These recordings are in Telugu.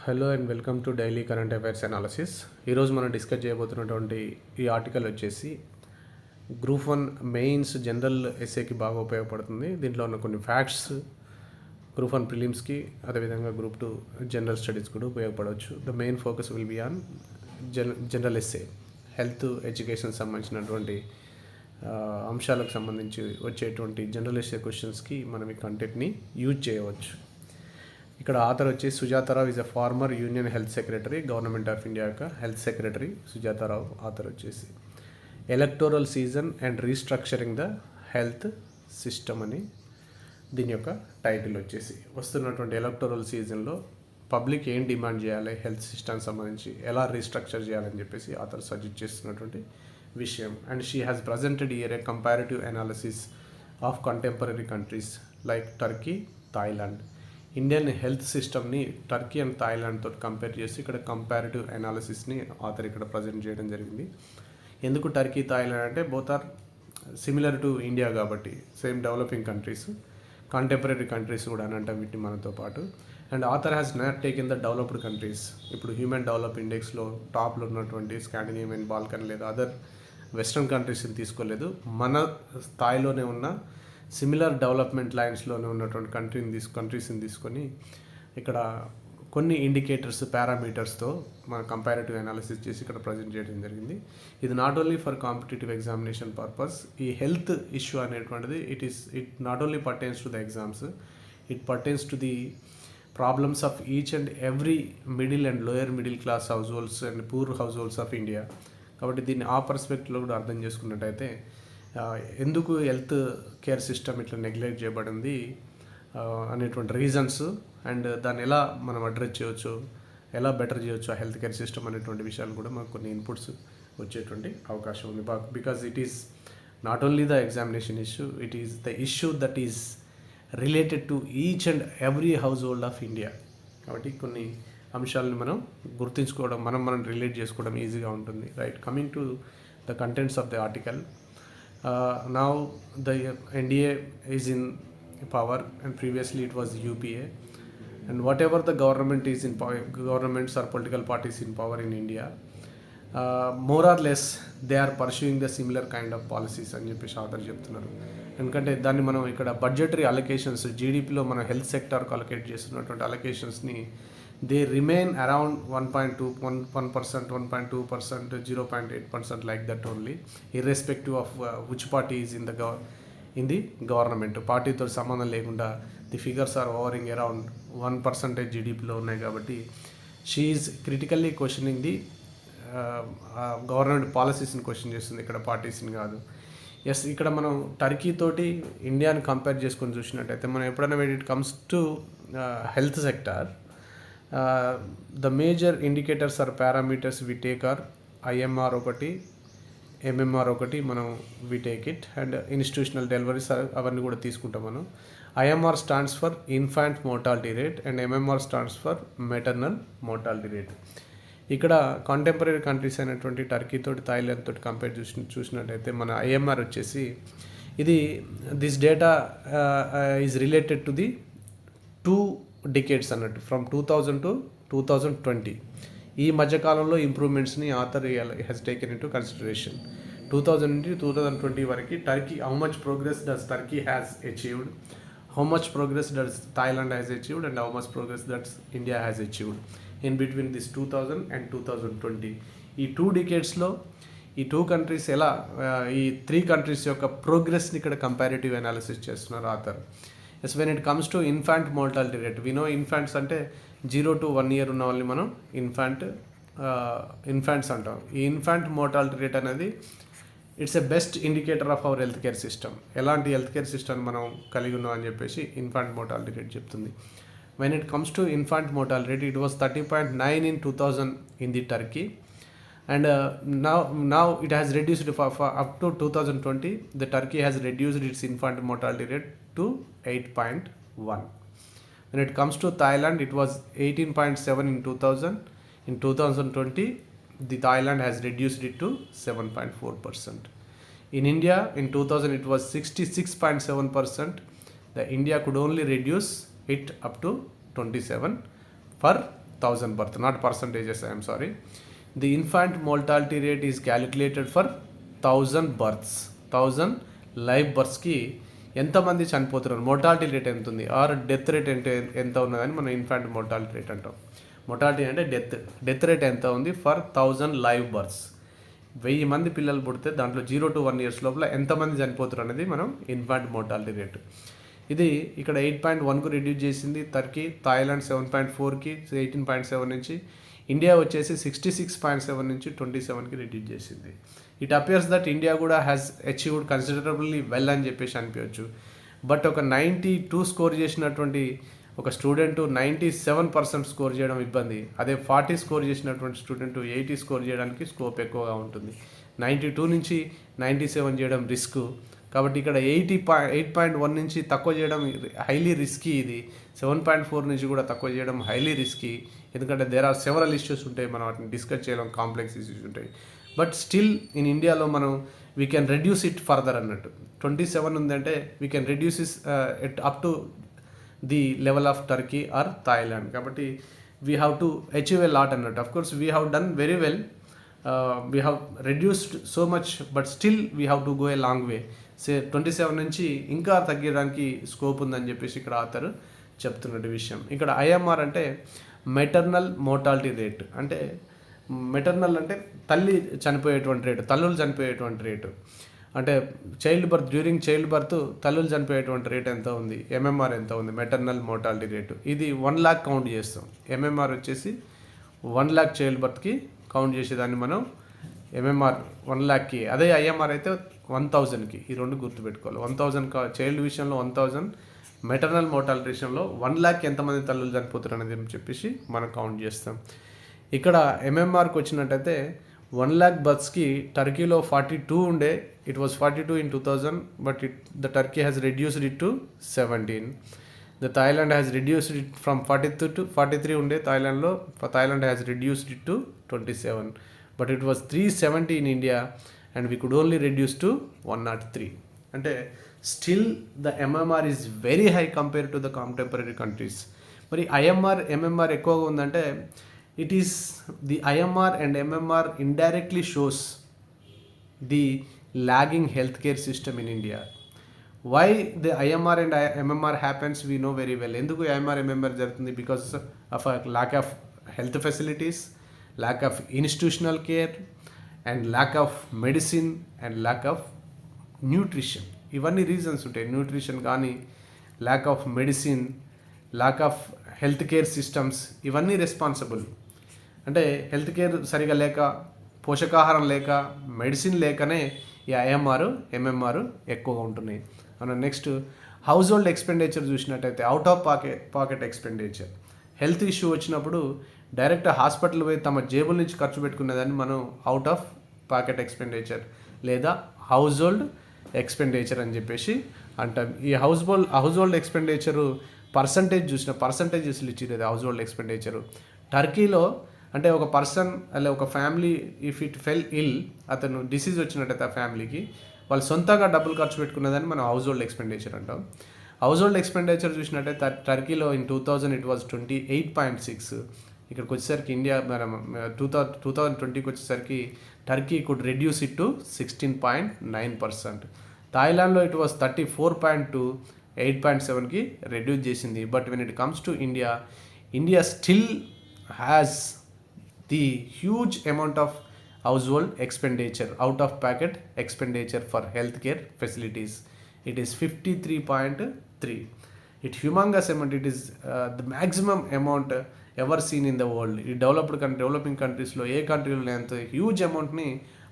Hello and welcome to daily current affairs analysis. ఈరోజు మనం డిస్కస్ చేయబోతున్నటువంటి ఈ ఆర్టికల్ వచ్చేసి గ్రూప్ 1 మెయిన్స్ జనరల్ ఎస్ఏకి బాగా ఉపయోగపడుతుంది. దీంట్లో ఉన్న కొన్ని ఫ్యాక్ట్స్ గ్రూప్ 1 ప్రిలిమ్స్కి, అదేవిధంగా గ్రూప్ 2 జనరల్ స్టడీస్ కూడా ఉపయోగపడవచ్చు. The main focus will be on general SA, health education సంబంధించినటువంటి అంశాలకు సంబంధించి వచ్చేటువంటి జనరల్ ఎస్ఏ క్వశ్చన్స్కి మనం ఈ కంటెంట్ని యూజ్ చేయవచ్చు. ఇక్కడ ఆథర్ వచ్చేసి Sujatha Rao is a former union health secretary, government of India యొక్క హెల్త్ సెక్రటరీ సుజాతారావు ఆథర్ వచ్చేసి. Electoral season and restructuring the health system అని దీని యొక్క టైటిల్ వచ్చేసి. వస్తున్నటువంటి ఎలక్టోరల్ సీజన్లో పబ్లిక్ ఏం డిమాండ్ చేయాలి, హెల్త్ సిస్టమ్ సంబంధించి ఎలా రీస్ట్రక్చర్ చేయాలని చెప్పేసి ఆథర్ సజెస్ట్ చేస్తున్నటువంటి విషయం. And she has presented here a comparative analysis of contemporary countries like Turkey, Thailand. Indian health సిస్టమ్ని టర్కీ అండ్ థాయిలాండ్తో కంపేర్ చేసి ఇక్కడ కంపారిటివ్ అనాలిసిస్ని ఆథర్ ఇక్కడ ప్రజెంట్ చేయడం జరిగింది. ఎందుకు టర్కీ, థాయిలాండ్ అంటే both are similar to India కాబట్టి, same developing countries, contemporary countries కూడా అని అంటాం వీటిని మనతో పాటు. And author has not taken the developed countries. ఇప్పుడు హ్యూమన్ డెవలప్ ఇండెక్స్లో టాప్లో ఉన్నటువంటి స్కాండినేవియన్, బాల్కన్ లేదా అదర్ వెస్ట్రన్ కంట్రీస్ని తీసుకోలేదు. మన స్థాయిలోనే ఉన్న సిమిలర్ డెవలప్మెంట్ లైన్స్లోనే ఉన్నటువంటి కంట్రీస్ని తీసుకొని ఇక్కడ కొన్ని ఇండికేటర్స్, పారామీటర్స్తో మన కంపారిటివ్ అనాలిసిస్ చేసి ఇక్కడ ప్రజెంట్ చేయడం జరిగింది. ఇది not only for competitive examination purpose. ఈ హెల్త్ ఇష్యూ అనేటువంటిది it not only pertains to the exams, it pertains to the problems of each and every middle and lower middle class house holds and poor house holds of India. కాబట్టి దీన్ని ఆ పర్స్పెక్టివ్లో కూడా అర్థం చేసుకున్నట్టయితే ఎందుకు హెల్త్ కేర్ సిస్టమ్ ఇట్లా నెగ్లెక్ట్ చేయబడింది అనేటువంటి రీజన్స్, అండ్ దాన్ని ఎలా మనం అడ్రస్ చేయవచ్చు, ఎలా బెటర్ చేయవచ్చు ఆ హెల్త్ కేర్ సిస్టమ్ అనేటువంటి విషయాలు కూడా మనకు కొన్ని ఇన్పుట్స్ వచ్చేటువంటి అవకాశం ఉంది. Because it is not only the examination issue, it is the issue that is related to each and every house hold of India. కాబట్టి కొన్ని అంశాలను మనం గుర్తుంచుకోవడం, మనం రిలేట్ చేసుకోవడం ఈజీగా ఉంటుంది. Right, coming to the contents of the article. Now the NDA is in power and previously it was UPA, and whatever the government is in power, governments or political parties in power in India, more or less they are pursuing the similar kind of policies అని చెప్పేసి ఆథర్ చెప్తున్నారు. ఎందుకంటే దాన్ని మనం ఇక్కడ బడ్జెటరీ అలొకేషన్స్, జీడిపిలో మన హెల్త్ సెక్టార్కి అలొకేట్ చేస్తున్నటువంటి అలొకేషన్స్ని they remain around 1.2%, 1.2%, 0.8% like that only, irrespective of which party is in the government. పార్టీతో సంబంధం లేకుండా the figures are hovering around 1% జీడిపిలో ఉన్నాయి. కాబట్టి she is critically questioning the government పాలసీస్ని క్వశ్చన్ చేస్తుంది, ఇక్కడ పార్టీస్ని కాదు. ఎస్, ఇక్కడ మనం టర్కీ తోటి ఇండియాని కంపేర్ చేసుకొని చూసినట్టయితే మనం ఎప్పుడైనా when it comes to health sector, the major indicators or parameters we take are IMR ఒకటి, ఎంఎంఆర్ ఒకటి, మనం we take it, and institutional deliveries అవన్నీ కూడా తీసుకుంటాం మనం. IMR stands for infant mortality rate and MMR stands for maternal mortality rate. ఇక్కడ కాంటెంపరీ కంట్రీస్ అయినటువంటి టర్కీ తోటి, థాయిలాండ్ తోటి కంపేర్ చూసినట్టయితే మన ఐఎంఆర్ వచ్చేసి ఇది this data is related to the 2 decades అన్నట్టు, ఫ్రమ్ 2000 to 2020. ఈ మధ్యకాలంలో ఇంప్రూవ్మెంట్స్ని author has taken into consideration. 2000 నుంచి 2020 వరకు Turkey, how much progress does Turkey has achieved, how much progress does Thailand has achieved, and how much progress that's India has achieved in between this 2000 and 2020. ఈ 2 డికేడ్స్లో ఈ 2 కంట్రీస్ ఎలా, ఈ 3 కంట్రీస్ యొక్క ప్రోగ్రెస్ని ఇక్కడ కంపారిటివ్ అనాలిసిస్ చేస్తున్నారు author. Yes, when it comes to infant mortality rate, we know infants అంటే 0 to 1 year ఉన్న వాళ్ళని మనం ఇన్ఫాంట్స్ అంటాం. ఈ ఇన్ఫాంట్ మోర్టాలిటీ రేట్ అనేది it's a best indicator of our health care system. ఎలాంటి హెల్త్ కేర్ సిస్టమ్ మనం కలిగి ఉన్నాం అని చెప్పేసి ఇన్ఫాంట్ మోర్టాలిటీ రేట్ చెప్తుంది. When it comes to infant mortality rate, it was 30.9 in 2000 in the Turkey, and now it has reduced up to 2020. The Turkey has reduced its infant mortality rate to 8.1. When it comes to Thailand, it was 18.7 in 2000. In 2020, the Thailand has reduced it to 7.4%. In India, in 2000, it was 66.7%. The India could only reduce it up to 27 for 1000 birth, not percentages, I am sorry. The infant mortality rate is calculated for 1000 births. 1000 live బర్త్స్కి ఎంతమంది చనిపోతున్నారు, మోర్టాలిటీ రేట్ ఎంత ఉంది, ఆర్ డెత్ రేట్ ఎంత ఉన్నదని మనం ఇన్ఫాంట్ మోర్టాలిటీ రేట్ అంటాం. మోర్టాలిటీ అంటే డెత్ రేట్ ఎంత ఉంది ఫర్ 1000 లైవ్ బర్త్స్. 1000 మంది పిల్లలు పుడితే దాంట్లో 0 to 1 years లోపల ఎంతమంది చనిపోతారు అనేది మనం ఇన్ఫాంట్ మోర్టాలిటీ రేటు. ఇది ఇక్కడ 8.1కు రిడ్యూస్ చేసింది టర్కీ, థాయిలాండ్ 7.4కి 18.7 నుంచి, ఇండియా వచ్చేసి 66.7 నుంచి 27కి రిడ్యూస్ చేసింది. ఇట్ అపియర్స్ దట్ ఇండియా కూడా హ్యాస్ అచీవ్డ్ కన్సిడరబుల్లీ వెల్ అని చెప్పేసి అనిపించవచ్చు. బట్ ఒక 92 స్కోర్ చేసినటువంటి ఒక స్టూడెంట్ 97% స్కోర్ చేయడం ఇబ్బంది. అదే 40 స్కోర్ చేసినటువంటి స్టూడెంట్ 80 స్కోర్ చేయడానికి స్కోప్ ఎక్కువగా ఉంటుంది. 92 నుంచి 97 చేయడం రిస్క్. కాబట్టి ఇక్కడ 8.1 నుంచి తక్కువ చేయడం హైలీ రిస్కీ. ఇది 7.4 నుంచి కూడా తక్కువ చేయడం హైలీ రిస్కీ. ఎందుకంటే దేర్ ఆర్ సెవరల్ ఇష్యూస్ ఉంటాయి, మనం వాటిని డిస్కస్ చేయడం, కాంప్లెక్స్ ఇష్యూస్ ఉంటాయి. బట్ స్టిల్ ఇన్ ఇండియాలో మనం we can reduce it further అన్నట్టు. 27 ఉందంటే we can reduce is up to the level of Turkey or Thailand. కాబట్టి we have to achieve a lot అన్నట్టు. Of course we have done very well, we have reduced so much, but still we have to go a long way. 27 నుంచి ఇంకా తగ్గడానికి స్కోప్ ఉందని చెప్పేసి ఇక్కడ ఆథర్ చెప్తున్నట్టు విషయం. ఇక్కడ ఐఎంఆర్ అంటే మెటర్నల్ మోర్టాలిటీ రేట్. అంటే మెటర్నల్ అంటే తల్లి చనిపోయేటువంటి రేటు, తల్లులు చనిపోయేటువంటి రేటు. అంటే డ్యూరింగ్ చైల్డ్ బర్త్ తల్లులు చనిపోయేటువంటి రేట్ ఎంత ఉంది, ఎంఎంఆర్ ఎంత ఉంది, మెటర్నల్ మోర్టాలిటీ రేటు. ఇది 1 lakh కౌంట్ చేస్తాం. ఎంఎంఆర్ వచ్చేసి 1 lakh చైల్డ్ బర్త్కి కౌంట్ చేసేదాన్ని మనం ఎంఎంఆర్ 1 lakhకి. అదే ఐఎంఆర్ అయితే 1000కి. ఈ రెండు గుర్తుపెట్టుకోవాలి. 1000 చైల్డ్ విషయంలో 1000, మెటర్నల్ మోర్టాలిటీ విషయంలో 1 lakh ఎంతమంది తల్లులు చనిపోతారు అనేది చెప్పేసి మనం కౌంట్ చేస్తాం. ఇక్కడ ఎంఎంఆర్కి వచ్చినట్టయితే 1 lakh బర్త్స్కి టర్కీలో 42 ఉండే. It was 42 in 2000, but the Turkey has reduced it to 17. The Thailand has reduced it from 42 to 43 ఉండే థాయిలాండ్లో. Thailand has reduced it to 27, but it was 370 in India and we could only reduce to 103. అంటే still the MMR is very high compare to the contemporary countries. మరి ఐఎంఆర్ ఎంఎంఆర్ ఎక్కువగా ఉందంటే it is the IMR and MMR indirectly shows the lagging healthcare system in India. Why the IMR and MMR happens we know very well. Enduku IMR MMR jarugutundi? Because of a lack of health facilities, lack of institutional care, and lack of medicine and lack of nutrition. ఇవన్నీ రీజన్స్ ఉంటాయి. న్యూట్రిషన్ కానీ, lack of medicine, lack of health care systems, ఇవన్నీ రెస్పాన్సిబుల్. అంటే హెల్త్ కేర్ సరిగా లేక, పోషకాహారం లేక, మెడిసిన్ లేకనే ఈ ఐఎంఆర్ ఎంఎంఆర్ ఎక్కువగా ఉంటున్నాయి. మనం నెక్స్ట్ హౌస్ హోల్డ్ ఎక్స్పెండిచర్ చూసినట్టయితే out of pocket expenditure. Health issue వచ్చినప్పుడు డైరెక్ట్ హాస్పిటల్ పోయి తమ జేబుల నుంచి ఖర్చు పెట్టుకునేదాన్ని మనం అవుట్ ఆఫ్ పాకెట్ ఎక్స్పెండిచర్ లేదా హౌస్ హోల్డ్ ఎక్స్పెండిచర్ అని చెప్పేసి అంటాం. ఈ హౌస్ హోల్డ్ ఎక్స్పెండిచరు పర్సంటేజెస్లు ఇచ్చేది హౌస్ హోల్డ్ ఎక్స్పెండిచరు. టర్కీలో అంటే ఒక పర్సన్ అలా ఒక ఫ్యామిలీ ఇఫ్ ఇట్ ఫెల్ ఇల్, అతను డిసీజ్ వచ్చినట్టయితే ఆ ఫ్యామిలీకి వాళ్ళు సొంతంగా డబ్బులు ఖర్చు పెట్టుకున్నదని మనం హౌస్ హోల్డ్ ఎక్స్పెండిచర్ అంటాం. హౌస్ హోల్డ్ ఎక్స్పెండిచర్ చూసినట్టయితే టర్కీలో ఇన్ 2000 ఇట్ వాజ్ 28.6. ఇక్కడికి వచ్చేసరికి ఇండియా 2020కి వచ్చేసరికి Turkey could reduce it to 16.9%. థాయిలాండ్లో ఇట్ వాజ్ 34.2, 8.7కి రెడ్యూస్ చేసింది. But when it comes to India still has the huge amount of household expenditure, out of pocket expenditure for healthcare facilities. It is 53.3. It humongous amount. It is the maximum amount ever seen in the world. ఈ డెవలపింగ్ కంట్రీస్లో ఏ కంట్రీలో లేనంత హ్యూజ్ అమౌంట్ని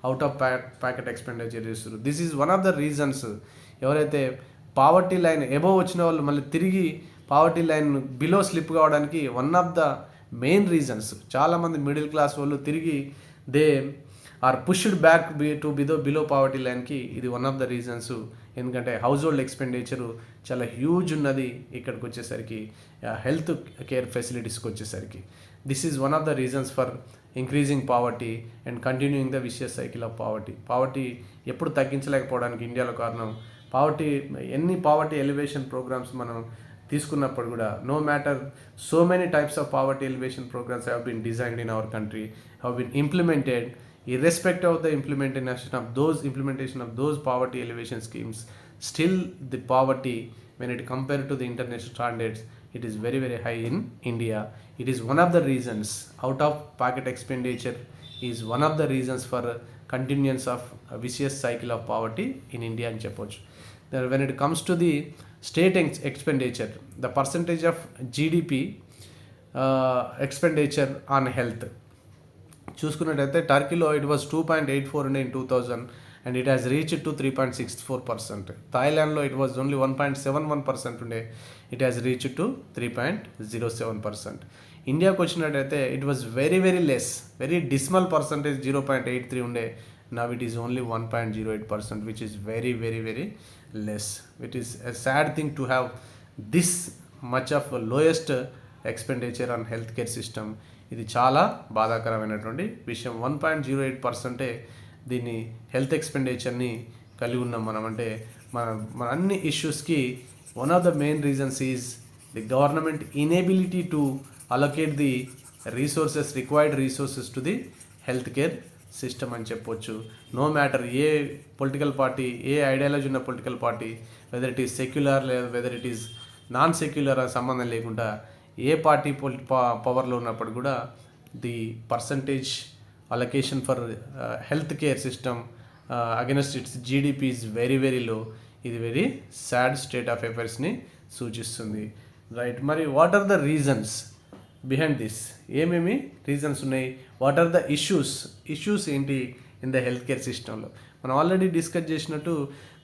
అవుట్ ఆఫ్ ప్యాకెట్ ఎక్స్పెండిచర్ చేస్తారు. This is one of the reasons. ఎవరైతే పావర్టీ లైన్ ఎబోవ్ వచ్చిన వాళ్ళు మళ్ళీ తిరిగి పావర్టీ లైన్ బిలో స్లిప్ కావడానికి one of the main reasons. చాలామంది మిడిల్ క్లాస్ వాళ్ళు తిరిగి they are pushed back to below poverty లైన్కి. ఇది వన్ ఆఫ్ ద రీజన్స్. ఎందుకంటే హౌస్ హోల్డ్ ఎక్స్పెండిచరు చాలా హ్యూజ్ ఉన్నది ఇక్కడికి వచ్చేసరికి, హెల్త్ కేర్ ఫెసిలిటీస్కి వచ్చేసరికి. This is one of the reasons for increasing poverty and continuing the vicious cycle of poverty ఎప్పుడు తగ్గించలేకపోవడానికి ఇండియాలో కారణం. ఎన్ని పావర్టీ ఎలివేషన్ ప్రోగ్రామ్స్ మనం తీసుకున్నప్పుడు కూడా no matter so many types of poverty elevation programmes have been designed in our country, have been implemented. Irrespective of the implementation of those poverty elevation schemes, still the poverty, when it compared to the international standards, it is very very high in India. It is one of the reasons. Out of pocket expenditure is one of the reasons for continuance of a vicious cycle of poverty in India and చెప్పొచ్చు. When it comes to the state expenditure, the percentage of GDP expenditure on health చూసుకున్నట్టయితే టర్కీలో ఇట్ వాజ్ 2.84 ఉండే in 2000 and it has reached to 3.64%. థాయిలాండ్లో ఇట్ వాజ్ ఓన్లీ 1.71% ఉండే, ఇట్ హ్యాస్ రీచ్డ్ టు 3.07%. ఇండియాకి వచ్చినట్టయితే it was very very less, very dismal percentage 0.83 ఉండే. Now it is only 1.08%, which is very very very less. It is a sad thing to have this much of lowest expenditure on health care system. ఇది చాలా బాధాకరమైనటువంటి విషయం. 1.08% దీన్ని హెల్త్ ఎక్స్పెండిచర్ని కలిగి ఉన్నాం మనం. అంటే మన అన్ని ఇష్యూస్కి one of the main reasons is the government inability to allocate the required resources to the health care system అని చెప్పొచ్చు. నో మ్యాటర్ ఏ పొలిటికల్ పార్టీ, ఏ ఐడియాలజీ ఉన్న political party, whether it is secular లేదా whether it is non secular అని సంబంధం లేకుండా ఏ పార్టీ పవర్లో ఉన్నప్పుడు కూడా the percentage allocation for health care system against its GDP is very very low. ఇది వెరీ సాడ్ స్టేట్ ఆఫ్ అఫైర్స్ని సూచిస్తుంది. రైట్, మరి what are the reasons behind this? ఏమేమి రీజన్స్ ఉన్నాయి? వాట్ ఆర్ ద ఇష్యూస్ ఏంటి ఇన్ ద హెల్త్ కేర్ సిస్టంలో? మనం ఆల్రెడీ డిస్కస్ చేసినట్టు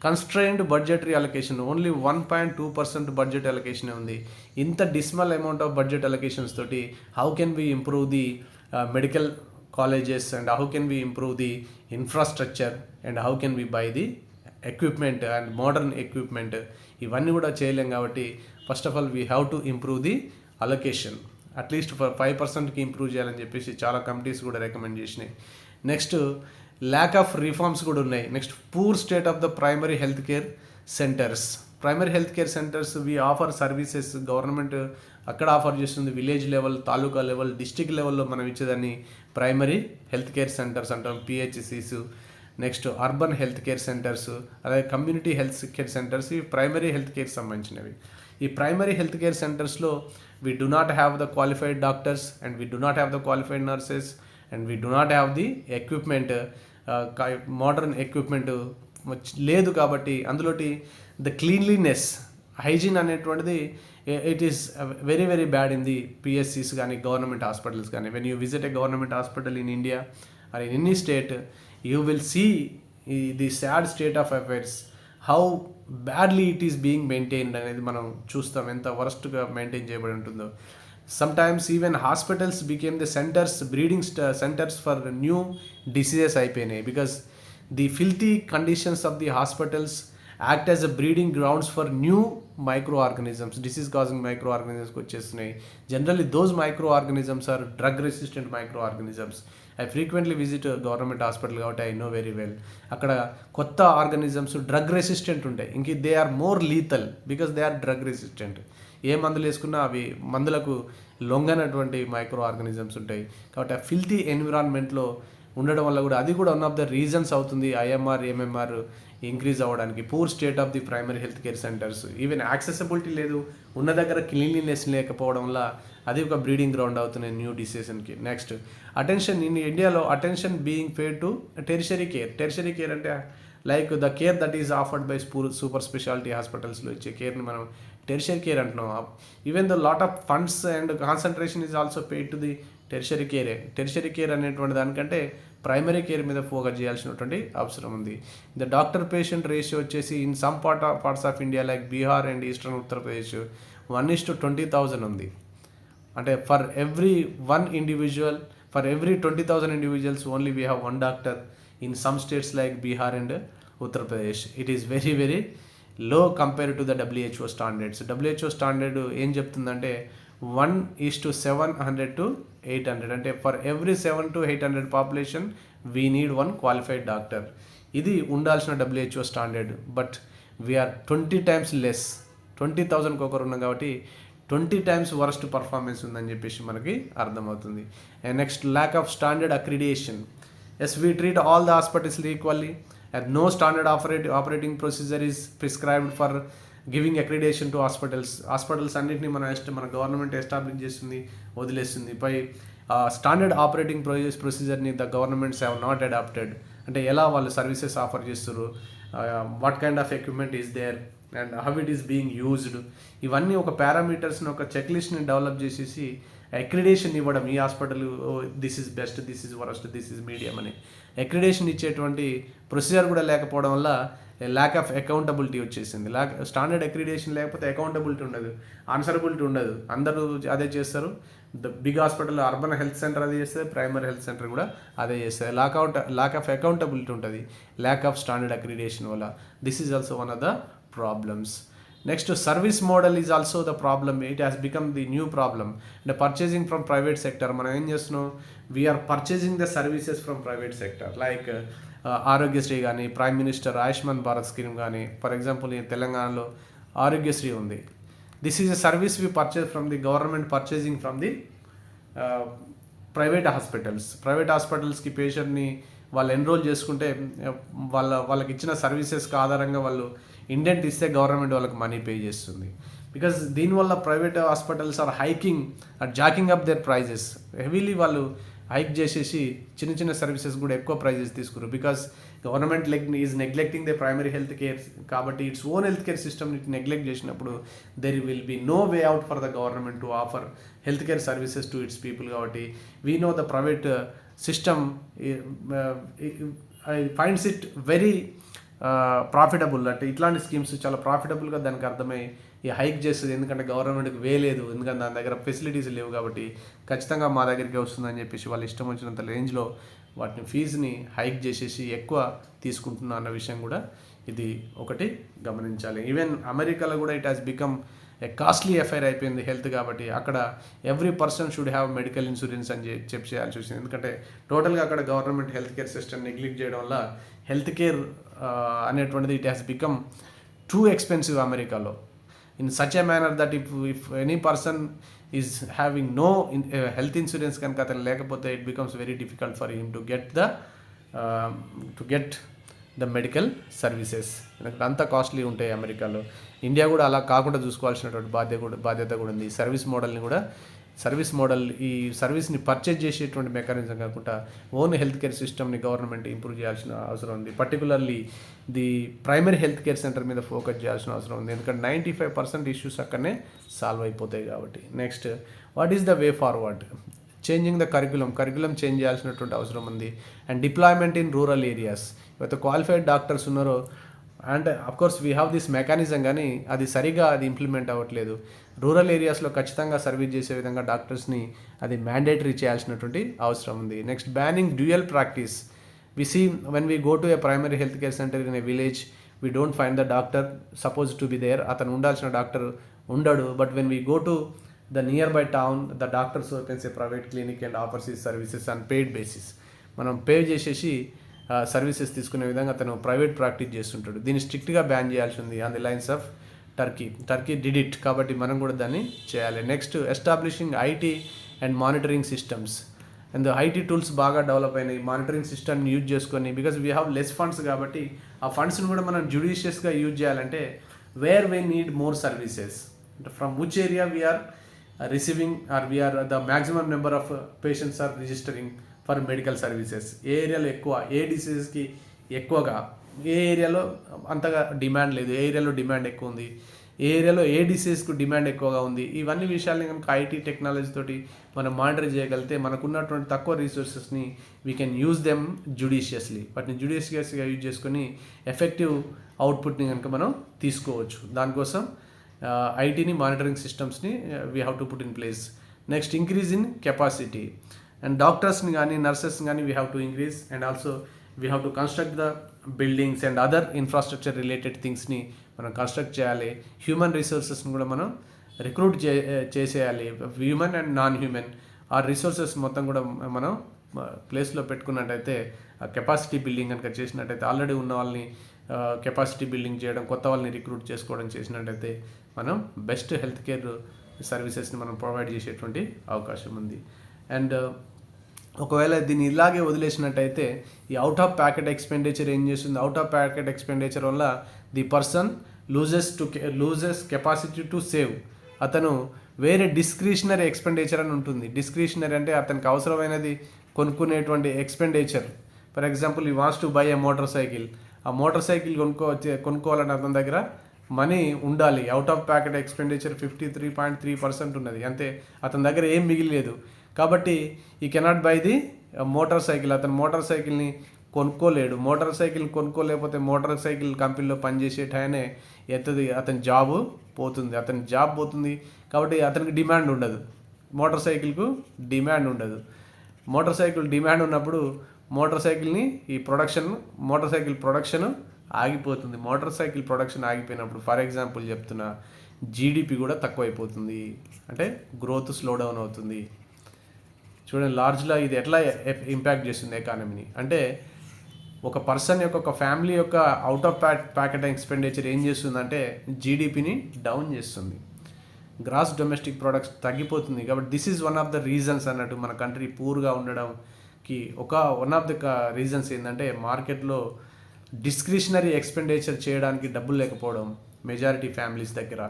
constrained budgetary allocation, only 1.2% budget allocation ఉంది. ఇంత dismal amount of budget allocations తోటి how can we improve the medical colleges and how can we improve the infrastructure and how can we buy the equipment and modern equipment? ఇవన్నీ కూడా చేయలేం. కాబట్టి first of all we have to improve the allocation. At least 5%కి ఇంప్రూవ్ చేయాలని చెప్పేసి చాలా కమిటీస్ కూడా రికమెండ్ చేసినాయి. నెక్స్ట్ ల్యాక్ ఆఫ్ రిఫార్మ్స్ కూడా ఉన్నాయి. Next poor state of the primary health care centres. Primary health care centres we offer services, government అక్కడ ఆఫర్ చేస్తుంది. Village level, taluka level, district లెవెల్లో మనం ఇచ్చేదాన్ని ప్రైమరీ హెల్త్ కేర్ సెంటర్స్ అంటాం, PHCs. Next urban health care centres, అలాగే కమ్యూనిటీ హెల్త్ కేర్ సెంటర్స్, ఇవి ప్రైమరీ హెల్త్ కేర్కి సంబంధించినవి. ఈ ప్రైమరీ హెల్త్ కేర్ సెంటర్స్లో we do not have the qualified doctors and we do not have the qualified nurses and we do not have the equipment, modern equipment లేదు. కాబట్టి అందులోటి ద క్లీన్లీనెస్, హైజీన్ అనేటువంటిది it is very very bad in the పిఎస్సిస్ కానీ గవర్నమెంట్ హాస్పిటల్స్ కానీ. When you visit a government hospital in India or in any state, you will see the sad state of affairs, how badly it is being maintained అనేది మనం చూస్తాం, ఎంత వరస్ట్గా మెయింటైన్ చేయబడి ఉంటుందో. Sometimes even hospitals became the breeding centres for new diseases అయిపోయినాయి. Because the filthy conditions of the hospitals act as a breeding grounds for new microorganisms, disease causing మైక్రో ఆర్గనిజమ్స్కి వచ్చేస్తున్నాయి. Generally those microorganisms are drug resistant microorganisms. I frequently visit government hospital కాబట్టి ఐ నో వెరీ వెల్. అక్కడ కొత్త ఆర్గనిజమ్స్ డ్రగ్ రెసిస్టెంట్ ఉంటాయి. ఇంక they are more lethal because they are drug resistant. ఏ మందులు వేసుకున్నా అవి మందులకు లొంగనటువంటి మైక్రో ఆర్గనిజమ్స్ ఉంటాయి. కాబట్టి ఆ ఫిల్తీ ఎన్విరాన్మెంట్లో ఉండడం వల్ల కూడా అది కూడా వన్ ఆఫ్ ద రీజన్స్ అవుతుంది ఐఎంఆర్, ఎంఎంఆర్ ఇంక్రీజ్ అవ్వడానికి. Poor state of the primary health care centres, even accessibility లేదు, ఉన్న దగ్గర క్లీన్లీనెస్ లేకపోవడం వల్ల అది ఒక బ్రీడింగ్ గ్రౌండ్ అవుతుంది న్యూ డిసీజన్కి. నెక్స్ట్ అటెన్షన్ ఇన్ ఇండియాలో, attention being paid to tertiary care. Tertiary care అంటే like the care that is offered by super speciality హాస్పిటల్స్లో ఇచ్చే కేర్ని మనం టెరిషరీ కేర్ అంటున్నాం. Even the lot of funds and concentration is also paid to the tertiary కేరే. టెరిషరీ కేర్ అనేటువంటి దానికంటే ప్రైమరీ కేర్ మీద ఫోకస్ చేయాల్సినటువంటి అవసరం ఉంది. ద డాక్టర్ పేషెంట్ రేషియో వచ్చేసి in some parts of India like Bihar and eastern Uttar Pradesh 1:20,000 ఉంది. అంటే for every 20,000 individuals only we have one doctor. In some states like Bihar and Uttar Pradesh, it is very very low compared to the WHO standards. WHO standard ఏం చెప్తుందంటే 1:700 to 800. అంటే for every 700 to 800 population we need 1 qualified doctor. ఇది ఉండాల్సిన WHO standard. But we are 20 times less 20,000కి ఒకరు ఉన్నాం కాబట్టి 20 times వరస్ట్ పర్ఫార్మెన్స్ ఉందని చెప్పేసి మనకి అర్థమవుతుంది. And next lack of standard accreditation. As we treat all the hospitals equally and no standard operating procedure is prescribed for giving accreditation to hospitals అన్నింటినీ మన గవర్నమెంట్ ఎస్టాబ్లిష్ చేస్తుంది, వదిలేస్తుంది. పై స్టాండర్డ్ ఆపరేటింగ్ ప్రొసీజర్ని the governments have not adapted. అంటే ఎలా వాళ్ళు సర్వీసెస్ ఆఫర్ చేస్తారు, what kind of equipment is there and how it is being used, ఇవన్నీ ఒక పారామీటర్స్ని ఒక చెక్ లిస్ట్ని డెవలప్ చేసేసి అక్రిడేషన్ ఇవ్వడం. ఈ hospital this is best, this is worst, this is medium అని అక్రిడేషన్ ఇచ్చేటువంటి ప్రొసీజర్ కూడా లేకపోవడం వల్ల ల్యాక్ ఆఫ్ అకౌంటబిలిటీ వచ్చేసింది. స్టాండర్డ్ అక్రిడేషన్ లేకపోతే అకౌంటబిలిటీ ఉండదు, ఆన్సరబిలిటీ ఉండదు. అందరూ అదే చేస్తారు. The big hospital urban health centre అదే చేస్తుంది, ప్రైమరీ హెల్త్ సెంటర్ కూడా అదే చేస్తుంది. ల్యాక్ ఆఫ్ అకౌంటబిలిటీ ఉంటుంది ల్యాక్ ఆఫ్ స్టాండర్డ్ అక్రిడేషన్ వల్ల. This is also one of the problems. Next service model is also the problem. It has become the new problem. అంటే పర్చేసింగ్ ఫ్రమ్ ప్రైవేట్ సెక్టర్. మనం ఏం చేస్తున్నాం, we are purchasing the services from private sector. Like Arogyasri కానీ, prime minister Ayushman Bharat scheme కానీ. ఫర్ ఎగ్జాంపుల్ ఈ తెలంగాణలో ఆరోగ్యశ్రీ ఉంది. This is a service we purchase from the government purchasing from the private hospitals. Private హాస్పిటల్స్కి పేషెంట్ని వాళ్ళు ఎన్రోల్ చేసుకుంటే వాళ్ళకి ఇచ్చిన సర్వీసెస్కి ఆధారంగా వాళ్ళు ఇండెంట్ ఇస్తే గవర్నమెంట్ వాళ్ళకి మనీ పే చేస్తుంది. బికాస్ దీనివల్ల private hospitals are jacking up their prices heavily. వాళ్ళు హైక్ చేసేసి చిన్న చిన్న సర్వీసెస్ కూడా ఎక్కువ ప్రైజెస్ తీసుకున్నారు. Because government is neglecting the primary health care. కాబట్టి ఇట్స్ ఓన్ హెల్త్ కేర్ సిస్టమ్ని నెగ్లెక్ట్ చేసినప్పుడు there will be no way out for the government to offer health care services to its people. కాబట్టి we know the private system finds it very profitable. అంటే ఇట్లాంటి స్కీమ్స్ చాలా ప్రాఫిటబుల్గా దానికి అర్థమై ఈ హైక్ చేస్తుంది. ఎందుకంటే గవర్నమెంట్కి వేయలేదు, ఎందుకంటే దాని దగ్గర ఫెసిలిటీస్ లేవు. కాబట్టి ఖచ్చితంగా మా దగ్గరికి వస్తుందని చెప్పేసి వాళ్ళు ఇష్టం వచ్చినంత రేంజ్లో వాటిని ఫీజుని హైక్ చేసేసి ఎక్కువ తీసుకుంటున్నా అన్న విషయం కూడా ఇది ఒకటి గమనించాలి. ఈవెన్ అమెరికాలో కూడా it has become a costly affair అయిపోయింది హెల్త్. కాబట్టి అక్కడ every person should have medical insurance అని చెప్పి చేయాల్సి వచ్చింది. ఎందుకంటే టోటల్గా అక్కడ government health care system neglect చేయడం వల్ల హెల్త్ కేర్ అనేటువంటిది it has become too expensive అమెరికాలో. In such a manner that if any person is having no health insurance కనుక అతను లేకపోతే it becomes very difficult for him to get the medical services. ఎందుకంటే అంత కాస్ట్లీ ఉంటాయి అమెరికాలో. ఇండియా కూడా అలా కాకుండా చూసుకోవాల్సినటువంటి బాధ్యత కూడా ఉంది. సర్వీస్ మోడల్ ఈ సర్వీస్ని పర్చేజ్ చేసేటువంటి మెకానిజం కాకుండా ఓన్ హెల్త్ కేర్ సిస్టమ్ని గవర్నమెంట్ ఇంప్రూవ్ చేయాల్సిన అవసరం ఉంది. Particularly the primary health care centre మీద ఫోకస్ చేయాల్సిన అవసరం ఉంది. ఎందుకంటే 95% ఇష్యూస్ అక్కడనే సాల్వ్ అయిపోతాయి కాబట్టి. Next, what is the way forward? Changing the curriculum change చేయాల్సినటువంటి అవసరం ఉంది. And deployment in rural areas. ಇವತ್ತು క్వాలిఫైడ్ డాక్టర్స్ ఉన్నారో and of course we have this mechanism, కానీ అది సరిగా ఇంప్లిమెంట్ అవ్వట్లేదు. రూరల్ ఏరియాస్లో ఖచ్చితంగా సర్వీస్ చేసే విధంగా డాక్టర్స్ని అది మ్యాండేటరీ చేయాల్సినటువంటి అవసరం ఉంది. Next, banning dual practice. We see when we go to a primary health care centre in a village, we don't find the doctor suppose to be there. అతను ఉండాల్సిన డాక్టర్ ఉండడు. But when we go to the nearby town, the doctors opens a private clinic and offers ఈ సర్వీసెస్ ఆన్ పెయిడ్ బేసిస్. మనం పే చేసేసి సర్వీసెస్ తీసుకునే విధంగా అతను ప్రైవేట్ ప్రాక్టీస్ చేస్తుంటాడు. దీన్ని స్ట్రిక్ట్గా బ్యాన్ చేయాల్సి ఉంది on the lines of Turkey did it. కాబట్టి మనం కూడా దాన్ని చేయాలి. Next, establishing IT and monitoring systems. And IT tools బాగా డెవలప్ అయినాయి. మానిటరింగ్ సిస్టమ్ని యూజ్ చేసుకొని, because we have less funds కాబట్టి ఆ ఫండ్స్ని కూడా మనం జ్యుడిషియస్గా యూజ్ చేయాలంటే where we need more services, from which area we are receiving or we are the maximum number of patients or registering for medical services. ఏ ఏరియాలో ఎక్కువ, ఏ డిసీజెస్కి ఎక్కువగా, ఏ ఏరియాలో అంతగా డిమాండ్ లేదు, ఏ ఏరియాలో డిమాండ్ ఎక్కువ ఉంది, ఏ ఏరియాలో ఏ డిసీజ్కు డిమాండ్ ఎక్కువగా ఉంది. ఇవన్నీ విషయాల్ని కనుక ఐటీ టెక్నాలజీ తోటి మనం మానిటర్ చేయగలిగితే మనకున్నటువంటి తక్కువ రిసోర్సెస్ని we can use them judiciously. వాటిని జ్యుడిషియస్గా యూజ్ చేసుకొని ఎఫెక్టివ్ అవుట్పుట్ని కనుక మనం తీసుకోవచ్చు. దానికోసం ఐటీని, మానిటరింగ్ సిస్టమ్స్ని we have to put in place. Next, increase in capacity. And డాక్టర్స్ని కానీ నర్సెస్ని కానీ we have to increase. And also we have to construct the buildings and other infrastructure related థింగ్స్ని మనం కన్స్ట్రక్ట్ చేయాలి. హ్యూమన్ రిసోర్సెస్ని కూడా మనం రిక్రూట్ చేసేయాలి. హ్యూమన్ అండ్ నాన్ హ్యూమన్ ఆ రిసోర్సెస్ మొత్తం కూడా మనం ప్లేస్లో పెట్టుకున్నట్టయితే, ఆ కెపాసిటీ బిల్డింగ్ కనుక చేసినట్టయితే, ఆల్రెడీ ఉన్న వాళ్ళని కెపాసిటీ బిల్డింగ్ చేయడం, కొత్త వాళ్ళని రిక్రూట్ చేసుకోవడం చేసినట్టయితే మనం బెస్ట్ హెల్త్ కేర్ సర్వీసెస్ని మనం ప్రొవైడ్ చేసేటువంటి అవకాశం ఉంది. అండ్ ఒకవేళ దీన్ని ఇలాగే వదిలేసినట్టయితే ఈ అవుట్ ఆఫ్ ప్యాకెట్ ఎక్స్పెండిచర్ ఏం చేస్తుంది, అవుట్ ఆఫ్ ప్యాకెట్ ఎక్స్పెండిచర్ వల్ల the person loses capacity to save. అతను వేరే డిస్క్రిషనరీ ఎక్స్పెండిచర్ అని ఉంటుంది. డిస్క్రిషనరీ అంటే అతనికి అవసరమైనది కొనుక్కునేటువంటి expenditure. For example he wants to buy a motorcycle. ఆ మోటార్ సైకిల్ కొనుక్కోవాలని అతని దగ్గర మనీ ఉండాలి. అవుట్ ఆఫ్ ప్యాకెట్ ఎక్స్పెండిచర్ 53.3% ఉన్నది, అంతే. అతని దగ్గర ఏం మిగిలేదు కాబట్టి he cannot buy the motorcycle. అతను మోటార్ సైకిల్ని కొనుక్కోలేడు. మోటార్ సైకిల్ కొనుక్కోలేకపోతే మోటార్ సైకిల్ కంపెనీలో పనిచేసేటనే అతని జాబ్ పోతుంది. కాబట్టి అతనికి డిమాండ్ ఉండదు, మోటార్ సైకిల్కు డిమాండ్ ఉండదు. మోటార్ సైకిల్ డిమాండ్ ఉన్నప్పుడు మోటార్ సైకిల్ ప్రొడక్షన్ ఆగిపోతుంది. మోటార్ సైకిల్ ప్రొడక్షన్ ఆగిపోయినప్పుడు ఫర్ ఎగ్జాంపుల్ చెప్తున్నా, జీడిపి కూడా తక్కువైపోతుంది, అంటే గ్రోత్ స్లో డౌన్ అవుతుంది. చూడండి లార్జ్లో ఇది ఎట్లా ఇంపాక్ట్ చేస్తుంది ఎకానమీని అంటే, ఒక పర్సన్ యొక్క ఒక ఫ్యామిలీ యొక్క అవుట్ ఆఫ్ ప్యాకెట్ ఎక్స్పెండిచర్ ఏం చేస్తుందంటే జీడిపిని డౌన్ చేస్తుంది, గ్రాస్ డొమెస్టిక్ ప్రొడక్ట్స్ తగ్గిపోతుంది. కాబట్టి this is one of the reasons అన్నట్టు మన కంట్రీ పూర్గా ఉండడంకి వన్ ఆఫ్ ద రీజన్స్ ఏంటంటే మార్కెట్లో డిస్క్రిషనరీ ఎక్స్పెండిచర్ చేయడానికి డబ్బులు లేకపోవడం మెజారిటీ ఫ్యామిలీస్ దగ్గర.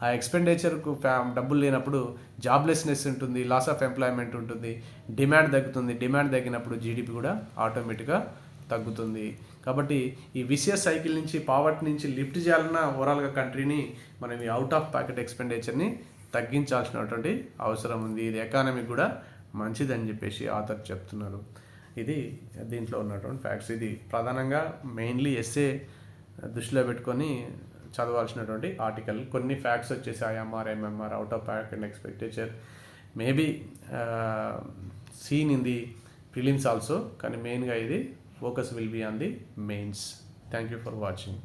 ఆ ఎక్స్పెండిచర్కు డబ్బులు లేనప్పుడు జాబ్లెస్నెస్ ఉంటుంది, లాస్ ఆఫ్ ఎంప్లాయ్మెంట్ ఉంటుంది, డిమాండ్ తగ్గుతుంది. డిమాండ్ తగ్గినప్పుడు జీడిపి కూడా ఆటోమేటిక్గా తగ్గుతుంది. కాబట్టి ఈ విషియస్ సైకిల్ నుంచి పావర్టీ నుంచి లిఫ్ట్ చేయాలన్నా ఓవరాల్గా కంట్రీని మనం ఈ అవుట్ ఆఫ్ ప్యాకెట్ ఎక్స్పెండిచర్ని తగ్గించాల్సినటువంటి అవసరం ఉంది. ఇది ఎకానమీకి కూడా మంచిదని చెప్పేసి ఆథర్ చెప్తున్నారు. ఇది దీంట్లో ఉన్నటువంటి ఫ్యాక్ట్స్. ఇది ప్రధానంగా మెయిన్లీ ఎస్ఏ దృష్టిలో పెట్టుకొని చదవాల్సినటువంటి ఆర్టికల్. కొన్ని ఫ్యాక్ట్స్ వచ్చేసి IMR, MMR, out of pocket expenditure maybe seen in the prelims also, కానీ మెయిన్గా ఇది focus will be on the mains. Thank you for watching.